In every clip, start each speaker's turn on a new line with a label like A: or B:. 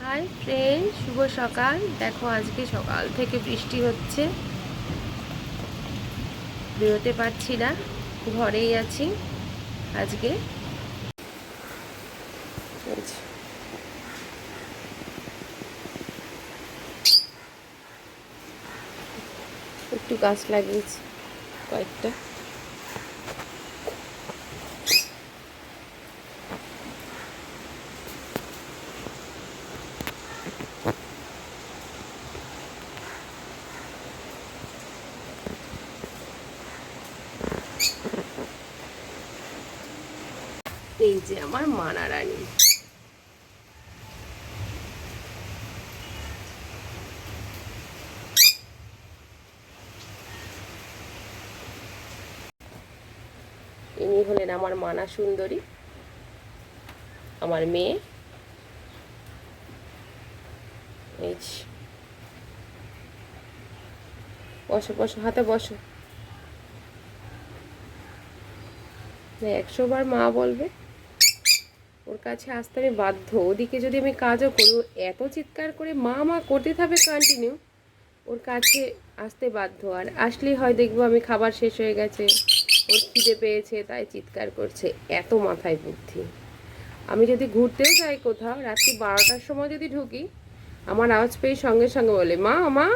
A: Hi friend, শুভ সকাল। দেখো আজকে সকাল থেকে বৃষ্টি হচ্ছে, বেরোতে পারছি না, ঘরেই আছি আজকে। একটু গাছ লাগিয়েছি কয়েকটা। এই যে আমার মানা রানী। ইনি হলেন আমার মানা সুন্দরী, আমার মেয়ে। এই বসো বসো, হাতে বসো। 100 বার মা বলবে, ওর কাছে আসতে আমি বাধ্য। ওদিকে যদি আমি কাজও করি, এত চিৎকার করে মা মা করতে থাকবে কন্টিনিউ, ওর কাছে আসতে বাধ্য। আর আসলেই হয় দেখবো আমি খাবার শেষ হয়ে গেছে, ওর খিদে পেয়েছে, তাই চিৎকার করছে। এত মাথায় বুদ্ধি। আমি যদি ঘুরতেও যাই কোথাও, রাত্রি 12টার সময় যদি ঢুকি, আমার আওয়াজ পেয়ে সঙ্গে সঙ্গে বলে মা মা।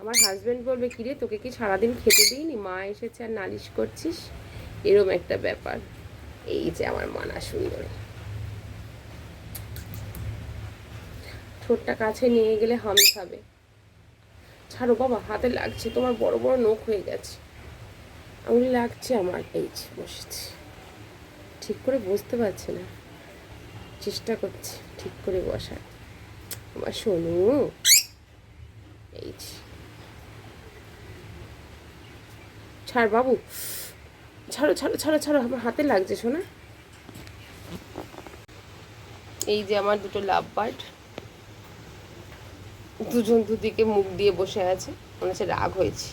A: আমার হাজব্যান্ড বলবে, কিরে তোকে কি সারাদিন খেতে দিইনি, মা এসেছে আর নালিশ করছিস? এরম একটা ব্যাপার। এই যে আমার মানা সুন্দরী। ঠোঁটটা কাছে নিয়ে গেলে হামি খাবে। ছাড়ো বাবা, হাতে লাগছে, তোমার বড় বড় নখ হয়ে গেছে, আঙুলি লাগছে আমার। এই যে বসেছি, ঠিক করে বসতে পারছে না, চেষ্টা করছি ঠিক করে বসার। আমার সোনু, এই যে ছাড় বাবু, ছাড়ো ছাড়ো ছাড়ো ছাড়ো, আমার হাতে লাগছে সোনা। এই যে আমার দুটো লাভ বার্ড, দুজন দুদিকে মুখ দিয়ে বসে আছে, মনে হচ্ছে রাগ হয়েছে।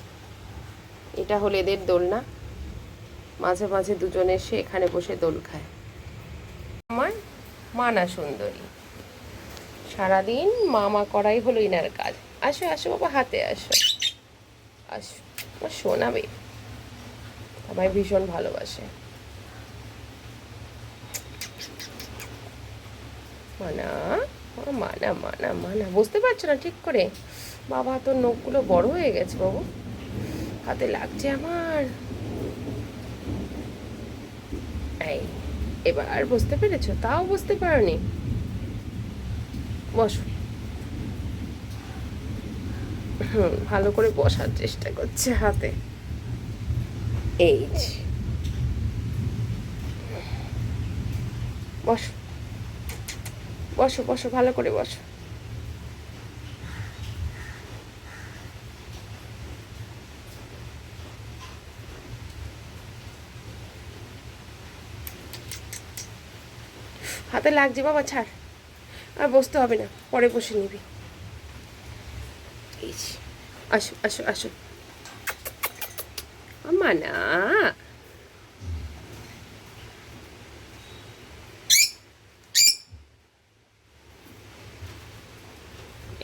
A: এটা হলো এদের দোলনা, মাঝে মাঝে দুজন এসে এখানে বসে দোল খায়। আমার মানা সুন্দরী, সারাদিন মামা করাই হলো ইনার কাজ। আসো আসো বাবা, হাতে আসো, আসো আমার শোনাবে, আমায় ভীষণ ভালোবাসে। মানা, মানা মানা মানা, বুঝতে পারছো না ঠিক করে? বাবা তোর নখগুলো বড় হয়ে গেছে বাবু, হাতে লাগছে আমার। এই এবার বুঝতে পেরেছো? তাও বুঝতে পারোনি? বসো। ভালো করে বসার চেষ্টা করছে হাতে। এই বসো বসো বসো, ভালো করে বসো। হাতে লাগছে বাবা, ছাড়, আর বসতে হবে না, পরে বসে নিবি। এই আসো আসো আসো মানা।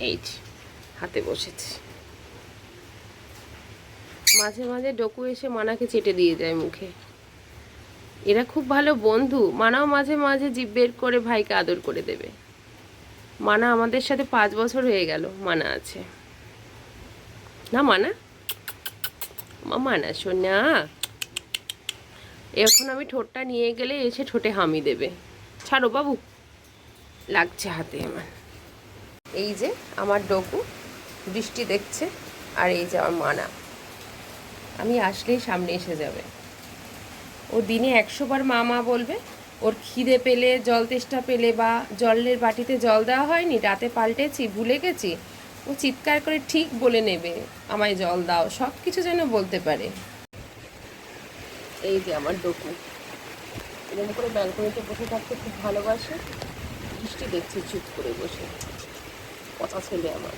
A: এই হাতে বসেছি। মাঝে মাঝে ডোকু এসে মানাকে চেটে দিয়ে যায় মুখে। এরা খুব ভালো বন্ধু। মানাও মাঝে মাঝে জিভ বের করে ভাইকে আদর করে দেবে। মানা আমাদের সাথে 5 বছর হয়ে গেল মানা আছে না। মানা মানা সোনা, এখন আমি ঠোঁটটা নিয়ে গেলে এসে ঠোঁটে হামি দেবে। ছাড়ো বাবু, লাগছে হাতে আমার। এই যে আমার ডোকু বৃষ্টি দেখছে, আর এই যে আমার মানা, আমি আসলেই সামনে এসে যাবে। ও দিনে 100 বার মা মা বলবে। ওর খিদে পেলে, জল তেষ্টা পেলে, বা জলের বাটিতে জল দেওয়া হয়নি, রাতে পাল্টেছি, ভুলে গেছি, ও চিৎকার করে ঠিক বলে নেবে আমায় জল দাও, সব কিছু যেন বলতে পারে। এই যে আমার ডোকু এরকম করে ব্যালকনিতে বসে থাকতে খুব ভালোবাসে। বৃষ্টি দেখছে চুপ করে বসে, পচা ছেলে আমার।